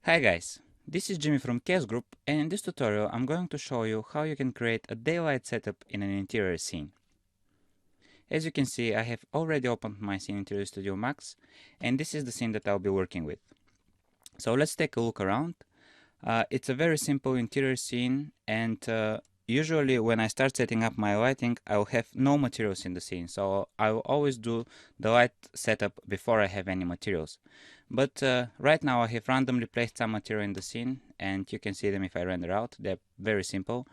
Hi guys, this is Jimmy from Chaos Group, and in this tutorial I'm going to show you how you can create a daylight setup in an interior scene. As you can see, I have already opened my Scene Interior Studio Max, and this is the scene that I'll be working with. So let's take a look around. It's a very simple interior scene, and usually when I start setting up my lighting, I'll have no materials in the scene, so I'll always do the light setup before I have any materials. But right now I have randomly placed some material in the scene, and you can see them if I render out. They're very simple,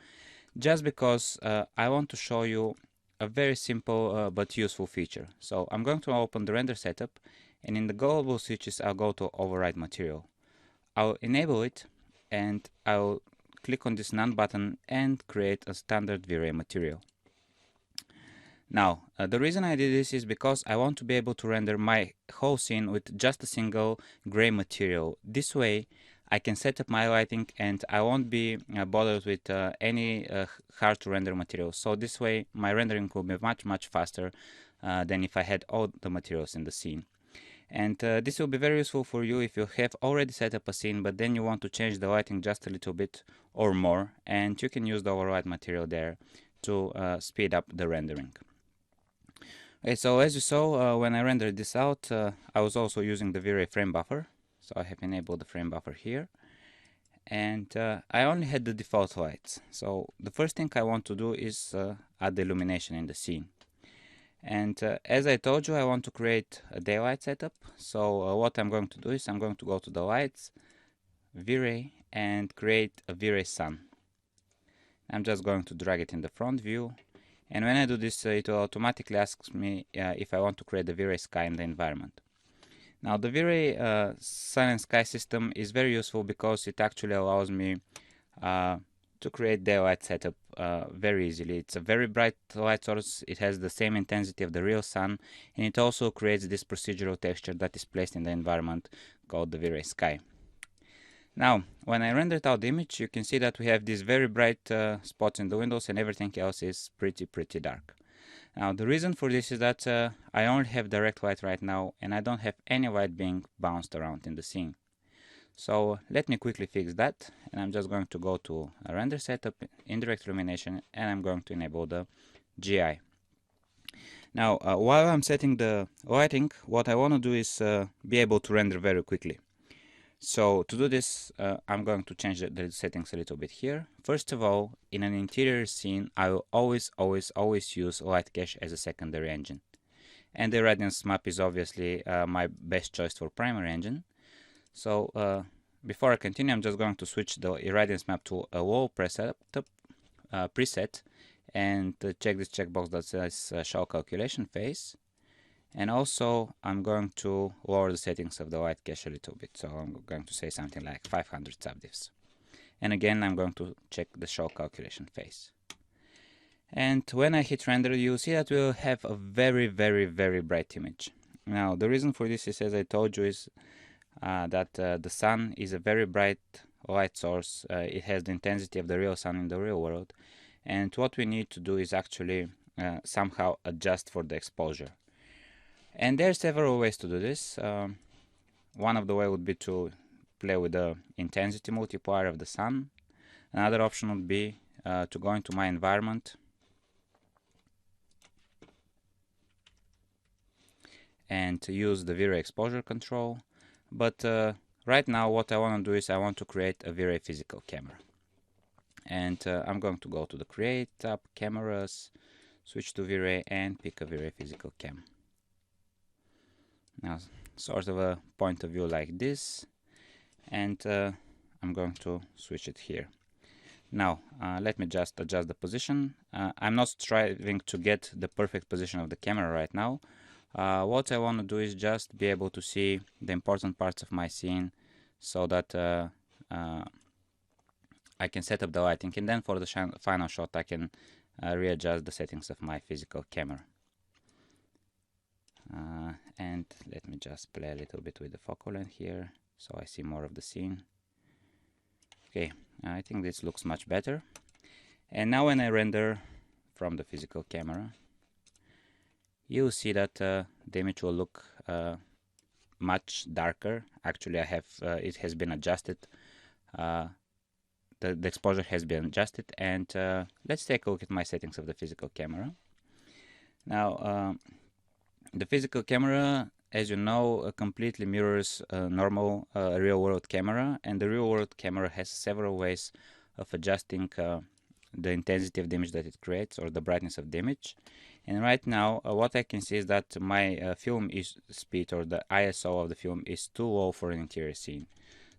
just because I want to show you a very simple but useful feature. So I'm going to open the render setup, and in the global switches I'll go to override material. I'll enable it, and I'll click on this None button and create a standard V-Ray material. Now, the reason I did this is because I want to be able to render my whole scene with just a single gray material. This way, I can set up my lighting and I won't be bothered with any hard to render materials. So this way, my rendering will be much faster than if I had all the materials in the scene. And this will be very useful for you if you have already set up a scene, but then you want to change the lighting just a little bit or more, and you can use the override material there to speed up the rendering. Okay, so as you saw, when I rendered this out, I was also using the V-Ray frame buffer. So I have enabled the frame buffer here. And I only had the default lights. So the first thing I want to do is add the illumination in the scene. And as I told you, I want to create a daylight setup. So what I'm going to do is I'm going to go to the lights, V-Ray, and create a V-Ray sun. I'm just going to drag it in the front view. And when I do this, it will automatically ask me if I want to create the V-Ray sky in the environment. Now, the V-Ray sun and sky system is very useful because it actually allows me to create daylight setup very easily. It's a very bright light source. It has the same intensity of the real sun, and it also creates this procedural texture that is placed in the environment called the V-Ray sky. Now, when I rendered out the image, you can see that we have these very bright spots in the windows and everything else is pretty dark. Now, the reason for this is that I only have direct light right now and I don't have any light being bounced around in the scene. So let me quickly fix that, and I'm just going to go to a render setup, indirect illumination, and I'm going to enable the GI. Now, while I'm setting the lighting, what I want to do is be able to render very quickly. So to do this, I'm going to change the settings a little bit here. First of all, in an interior scene, I will always use Light Cache as a secondary engine. And the Irradiance map is obviously my best choice for primary engine. So before I continue, I'm just going to switch the Irradiance map to a low preset and check this checkbox that says show calculation phase. And also, I'm going to lower the settings of the light cache a little bit. So I'm going to say something like 500 subdivs. And again, I'm going to check the show calculation phase. And when I hit render, you'll see that we'll have a very bright image. Now, the reason for this is, as I told you, is that the sun is a very bright light source. It has the intensity of the real sun in the real world. And what we need to do is actually somehow adjust for the exposure. And there are several ways to do this. One of the ways would be to play with the intensity multiplier of the sun. Another option would be to go into my environment and to use the V-Ray exposure control. But right now what I want to do is I want to create a V-Ray physical camera. And I'm going to go to the Create tab, Cameras, switch to V-Ray and pick a V-Ray physical cam. Now, sort of a point of view like this, and I'm going to switch it here. Now, let me just adjust the position. I'm not striving to get the perfect position of the camera right now. What I want to do is just be able to see the important parts of my scene so that I can set up the lighting, and then for the final shot I can readjust the settings of my physical camera. And let me just play a little bit with the focal length here so I see more of the scene. Okay, I think this looks much better. And now when I render from the physical camera, you'll see that the image will look much darker. Actually, I have it has been adjusted. The exposure has been adjusted, and let's take a look at my settings of the physical camera. Now, the physical camera, as you know, completely mirrors a normal real-world camera, and the real-world camera has several ways of adjusting the intensity of the image that it creates, or the brightness of the image. And right now, what I can see is that my film speed, or the ISO of the film, is too low for an interior scene.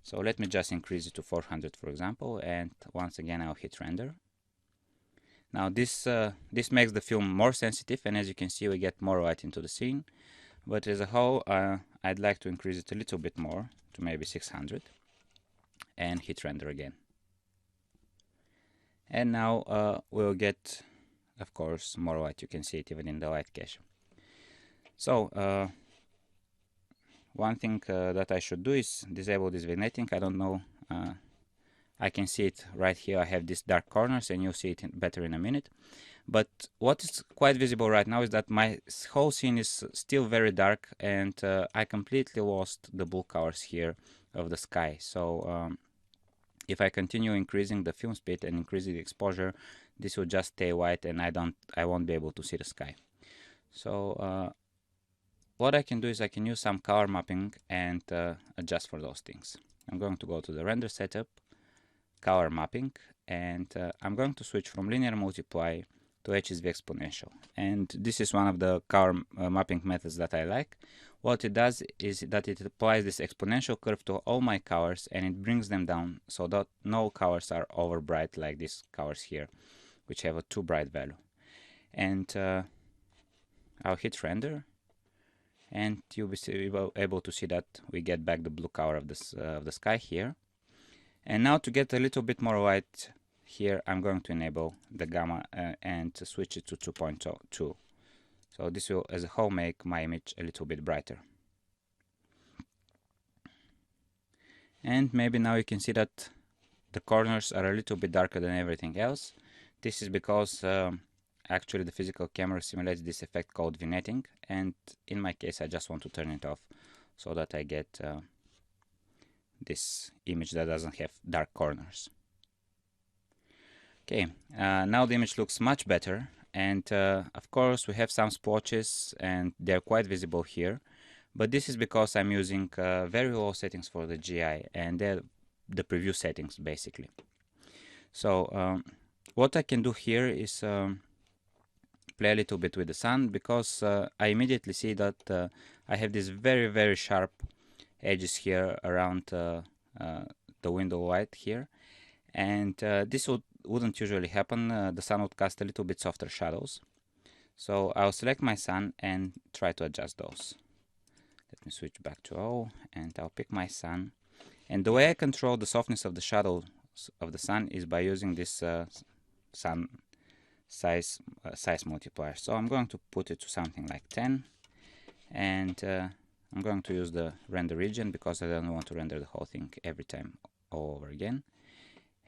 So let me just increase it to 400, for example, and once again I'll hit render. Now this makes the film more sensitive, and as you can see, we get more light into the scene. But as a whole, I'd like to increase it a little bit more, to maybe 600, and hit render again. And now we'll get, of course, more light. You can see it even in the light cache. So one thing that I should do is disable this vignetting. I don't know, I can see it right here. I have these dark corners, and you'll see it better in a minute. But what is quite visible right now is that my whole scene is still very dark, and I completely lost the blue colors here of the sky. So if I continue increasing the film speed and increasing the exposure, this will just stay white, and I won't be able to see the sky. So what I can do is I can use some color mapping and adjust for those things. I'm going to go to the render setup, color mapping, and I'm going to switch from linear multiply to HSV exponential. And this is one of the color mapping methods that I like. What it does is that it applies this exponential curve to all my colors, and it brings them down so that no colors are over bright, like these colors here, which have a too bright value. And I'll hit render, and you'll be able to see that we get back the blue color of the sky here. And now, to get a little bit more light here, I'm going to enable the gamma and switch it to 2.2. So this will, as a whole, make my image a little bit brighter. And maybe now you can see that the corners are a little bit darker than everything else. This is because actually the physical camera simulates this effect called vignetting, and in my case I just want to turn it off so that I get this image that doesn't have dark corners. Okay, now the image looks much better, and of course we have some splotches, and they're quite visible here, but this is because I'm using very low settings for the GI, and they're the preview settings basically. So what I can do here is play a little bit with the sun, because I immediately see that I have these very sharp edges here around the window light here, and this wouldn't usually happen. The sun would cast a little bit softer shadows. So I'll select my sun and try to adjust those. Let me switch back to all, and I'll pick my sun. And the way I control the softness of the shadows of the sun is by using this sun size multiplier. So I'm going to put it to something like 10, and I'm going to use the render region because I don't want to render the whole thing every time all over again.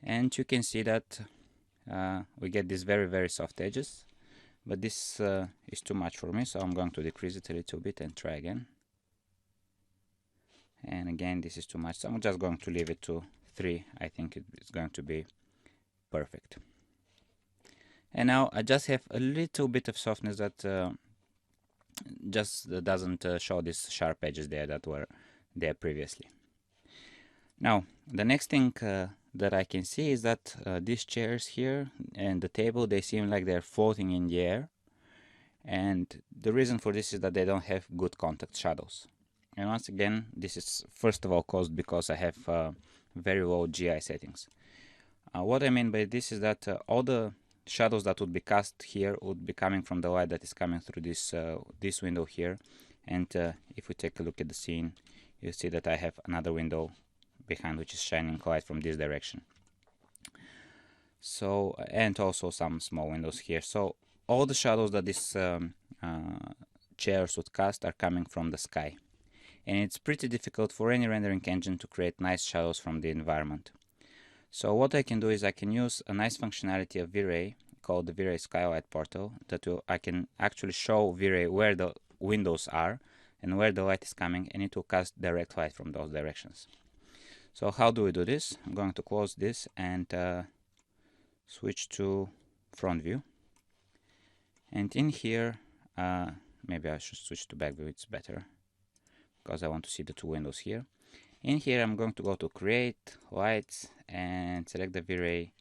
And you can see that we get these very soft edges, but this is too much for me, so I'm going to decrease it a little bit and try again. And again, this is too much, so I'm just going to leave it to 3. I think it's going to be perfect. And now I just have a little bit of softness that just doesn't show these sharp edges there that were there previously. Now, the next thing that I can see is that these chairs here and the table, they seem like they're floating in the air. And the reason for this is that they don't have good contact shadows. And once again, this is first of all caused because I have very low GI settings. What I mean by this is that all the shadows that would be cast here would be coming from the light that is coming through this window here. And if we take a look at the scene, you see that I have another window behind which is shining light from this direction. So, and also some small windows here. So all the shadows that these chairs would cast are coming from the sky. And it's pretty difficult for any rendering engine to create nice shadows from the environment. So what I can do is I can use a nice functionality of V-Ray called the V-Ray Skylight Portal that I can actually show V-Ray where the windows are, and where the light is coming, and it will cast direct light from those directions. So how do we do this? I'm going to close this and switch to front view. And in here, maybe I should switch to back view, it's better, because I want to see the two windows here. In here, I'm going to go to Create, Lights, and select the V-Ray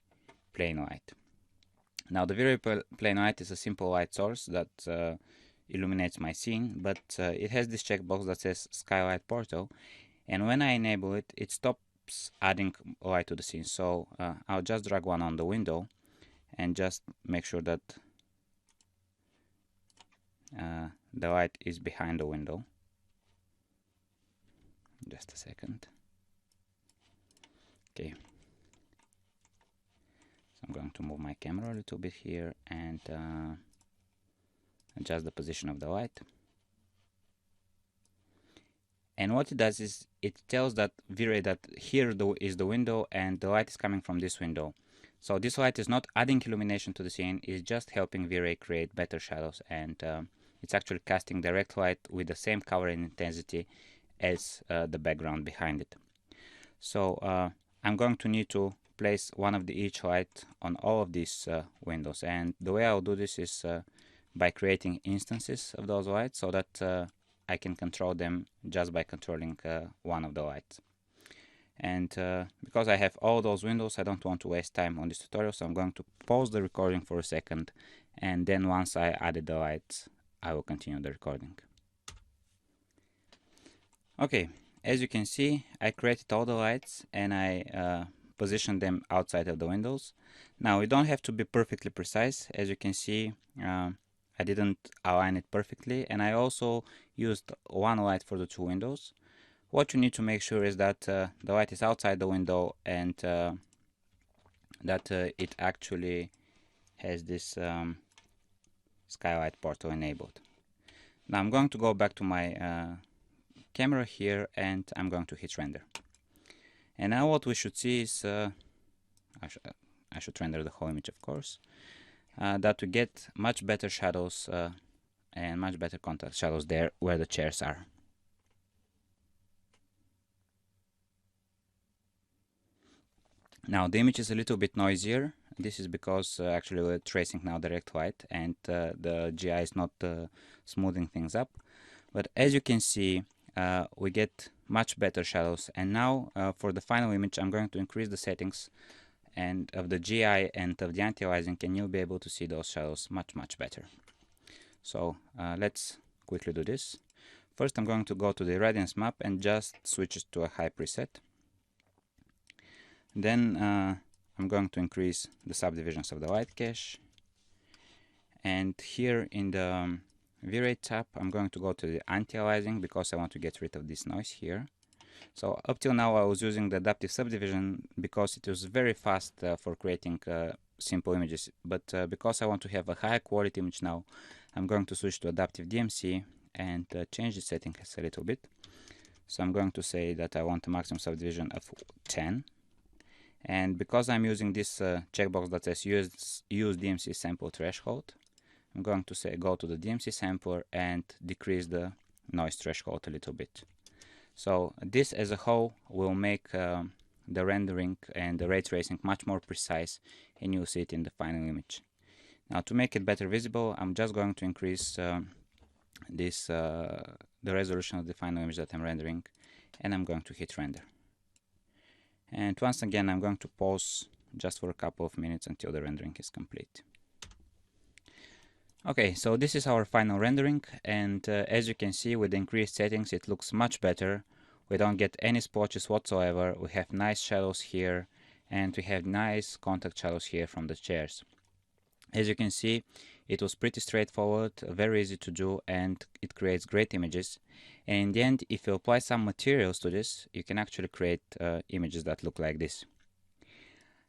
Plain Light. Now, the V-Ray Plain Light is a simple light source that illuminates my scene, but it has this checkbox that says Skylight Portal, and when I enable it, it stops adding light to the scene. So I'll just drag one on the window and just make sure that the light is behind the window. Just a second. Okay. So I'm going to move my camera a little bit here and adjust the position of the light. And what it does is it tells that V-Ray that here is the window and the light is coming from this window. So this light is not adding illumination to the scene, it's just helping V-Ray create better shadows, and it's actually casting direct light with the same color and intensity as the background behind it. So I'm going to need to place one of each light on all of these windows, and the way I'll do this is by creating instances of those lights so that I can control them just by controlling one of the lights. And because I have all those windows, I don't want to waste time on this tutorial, so I'm going to pause the recording for a second, and then once I added the lights, I will continue the recording. Okay, as you can see, I created all the lights and I positioned them outside of the windows. Now, we don't have to be perfectly precise. As you can see, I didn't align it perfectly, and I also used one light for the two windows. What you need to make sure is that the light is outside the window and that it actually has this skylight portal enabled. Now I'm going to go back to my camera here and I'm going to hit render. And now what we should see is, I should render the whole image, of course, that we get much better shadows and much better contrast shadows there where the chairs are. Now the image is a little bit noisier. This is because actually we're tracing now direct light and the GI is not smoothing things up. But as you can see, we get much better shadows. And now for the final image, I'm going to increase the settings and of the GI and of the anti-aliasing, and you'll be able to see those shadows much better. So let's quickly do this. First, I'm going to go to the irradiance map and just switch it to a high preset. Then I'm going to increase the subdivisions of the light cache. And here in the V-Ray tab, I'm going to go to the anti-aliasing because I want to get rid of this noise here. So up till now I was using the adaptive subdivision because it was very fast for creating simple images. But because I want to have a high quality image now, I'm going to switch to adaptive DMC and change the settings a little bit. So I'm going to say that I want a maximum subdivision of 10. And because I'm using this checkbox that says use DMC sample threshold, I'm going to say go to the DMC sampler and decrease the noise threshold a little bit. So this as a whole will make the rendering and the ray tracing much more precise, and you'll see it in the final image. Now to make it better visible, I'm just going to increase the resolution of the final image that I'm rendering, and I'm going to hit render. And once again, I'm going to pause just for a couple of minutes until the rendering is complete. Okay, so this is our final rendering, and as you can see, with the increased settings, it looks much better. We don't get any splotches whatsoever. We have nice shadows here, and we have nice contact shadows here from the chairs. As you can see, it was pretty straightforward, very easy to do, and it creates great images. And in the end, if you apply some materials to this, you can actually create images that look like this.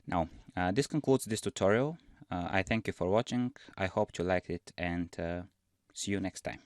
Now, this concludes this tutorial. I thank you for watching. I hope you liked it, and see you next time.